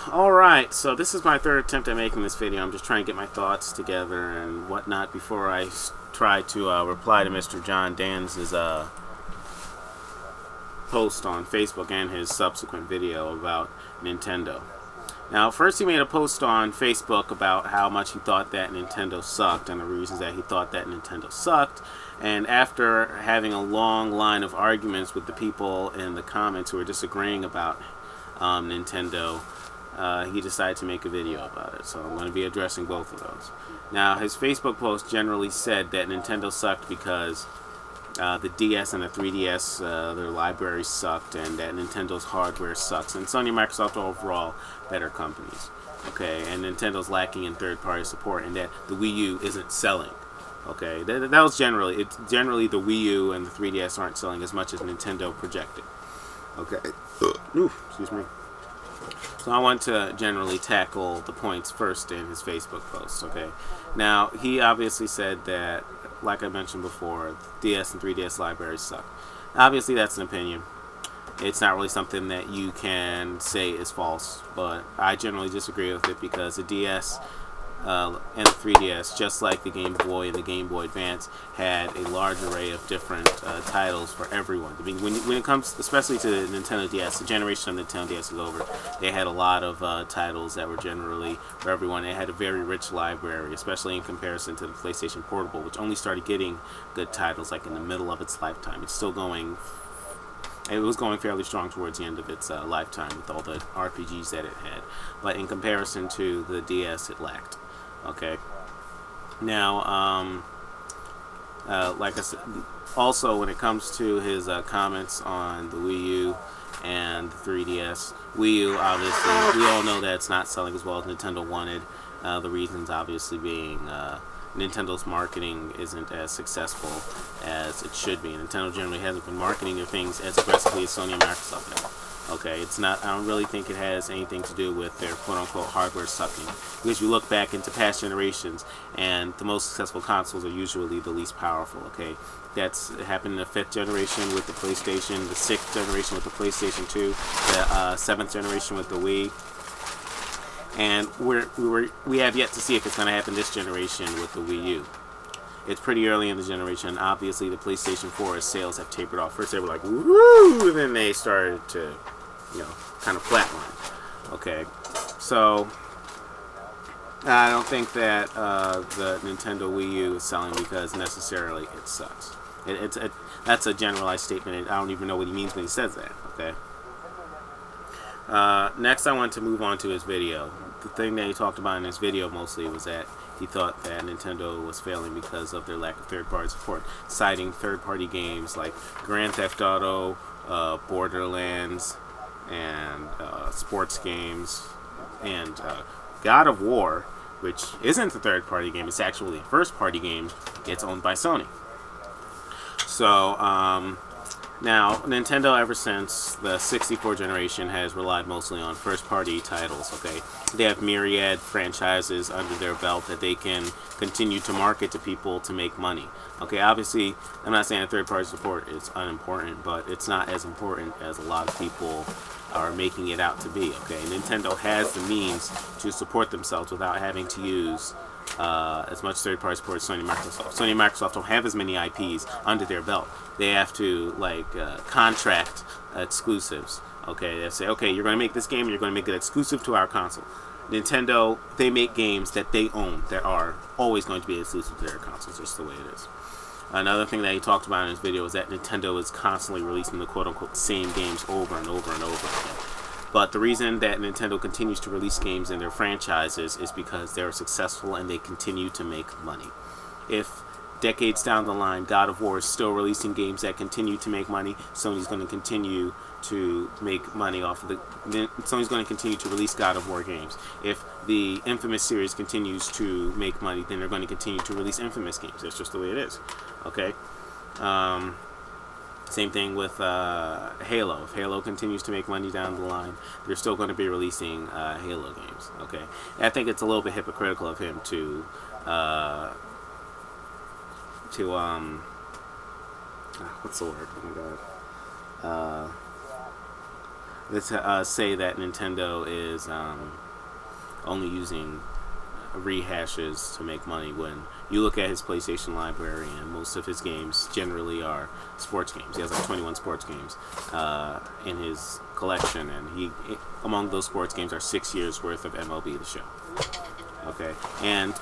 Alright, so this is my third attempt at making this video. I'm just trying to get my thoughts together and whatnot before I try to reply to Mr. John Danz's post on Facebook and his subsequent video about Nintendo. Now, first he made a post on Facebook about how much he thought that Nintendo sucked and the reasons that he thought that Nintendo sucked. And after having a long line of arguments with the people in the comments who were disagreeing about Nintendo, he decided to make a video about it. So I'm going to be addressing both of those. Now, his Facebook post generally said that Nintendo sucked because the DS and the 3DS, their libraries sucked, and that Nintendo's hardware sucks, and Sony and Microsoft are overall better companies. Okay, and Nintendo's lacking in third-party support, and that the Wii U isn't selling. Okay, that was generally the Wii U and the 3DS aren't selling as much as Nintendo projected. Okay, ooh, excuse me. So I want to generally tackle the points first in his Facebook post. Okay, now he obviously said that, like I mentioned before, DS and 3DS libraries suck. Obviously, that's an opinion. It's not really something that you can say is false, but I generally disagree with it because the DS and the 3DS, just like the Game Boy and the Game Boy Advance, had a large array of different titles for everyone. I mean, when it comes, especially to the Nintendo DS, the generation of Nintendo DS is over. They had a lot of titles that were generally for everyone. They had a very rich library, especially in comparison to the PlayStation Portable, which only started getting good titles like in the middle of its lifetime. It's still going. It was going fairly strong towards the end of its lifetime with all the RPGs that it had, but in comparison to the DS, it lacked. Okay. Now, like I said, also when it comes to his comments on the Wii U and the 3DS, Wii U, obviously, we all know that it's not selling as well as Nintendo wanted. The reasons, obviously, being Nintendo's marketing isn't as successful as it should be. Nintendo generally hasn't been marketing their things as aggressively as Sony and Microsoft have. Okay, it's not. I don't really think it has anything to do with their quote-unquote hardware sucking. Because you look back into past generations, and the most successful consoles are usually the least powerful. Okay, that's happened in the 5th generation with the PlayStation, the 6th generation with the PlayStation 2, the 7th generation with the Wii, and we have yet to see if it's going to happen this generation with the Wii U. It's pretty early in the generation. Obviously, the PlayStation 4's sales have tapered off. First, they were like, woo, and then they started to, kind of flatline. Okay, so I don't think that the Nintendo Wii U is selling because necessarily it sucks. That's a generalized statement. I don't even know what he means when he says that. Okay. Next, I want to move on to his video. The thing that he talked about in his video mostly was that he thought that Nintendo was failing because of their lack of third-party support, citing third-party games like Grand Theft Auto, Borderlands, and sports games, and God of War, which isn't a third-party game. It's actually a first-party game. It's owned by Sony. So, now, Nintendo, ever since the 64 generation, has relied mostly on first-party titles, okay? They have myriad franchises under their belt that they can continue to market to people to make money. Okay, obviously, I'm not saying that third-party support is unimportant, but it's not as important as a lot of people are making it out to be, okay? Nintendo has the means to support themselves without having to use as much third-party support as Sony and Microsoft. Sony and Microsoft don't have as many IPs under their belt. They have to contract exclusives. Okay, they say, okay, you're going to make this game, and you're going to make it exclusive to our console. Nintendo, they make games that they own that are always going to be exclusive to their consoles. Just the way it is. Another thing that he talked about in his video is that Nintendo is constantly releasing the quote-unquote same games over and over and over again. But the reason that Nintendo continues to release games in their franchises is because they're successful and they continue to make money. If decades down the line, God of War is still releasing games that continue to make money, Sony's going to continue to make money off of Sony's going to continue to release God of War games. If the Infamous series continues to make money, then they're going to continue to release Infamous games. That's just the way it is. Okay? Same thing with Halo. If Halo continues to make money down the line, they're still going to be releasing Halo games. Okay, and I think it's a little bit hypocritical of him to what's the word? Oh my god. let's say that Nintendo is only using rehashes to make money, when you look at his PlayStation library and most of his games generally are sports games. He has like 21 sports games in his collection, and among those sports games are 6 years worth of MLB The Show. Okay, and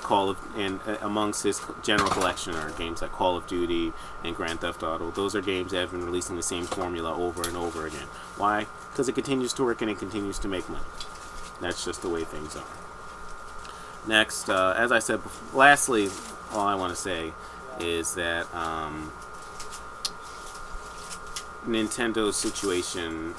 amongst his general collection are games like Call of Duty and Grand Theft Auto. Those are games that have been releasing the same formula over and over again. Why? Because it continues to work and it continues to make money. That's just the way things are. Next, as I said before, lastly, all I want to say is that Nintendo's situation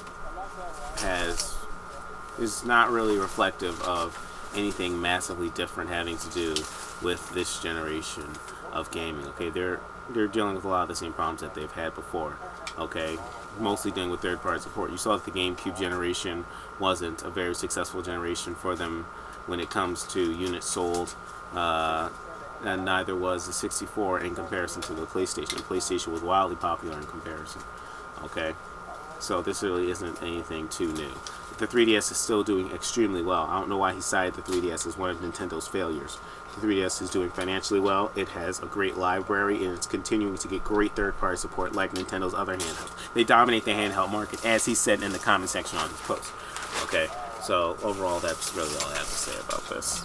is not really reflective of anything massively different having to do with this generation of gaming. Okay, they're dealing with a lot of the same problems that they've had before. Okay, mostly dealing with third-party support. You saw that the GameCube generation wasn't a very successful generation for them when it comes to units sold, and neither was the 64 in comparison to the PlayStation. The PlayStation was wildly popular in comparison. Okay, so this really isn't anything too new. The 3DS is still doing extremely well. I don't know why he cited the 3DS as one of Nintendo's failures. The 3DS is doing financially well. It has a great library, and it's continuing to get great third-party support like Nintendo's other handhelds. They dominate the handheld market, as he said in the comment section on his post. Okay, so overall, that's really all I have to say about this.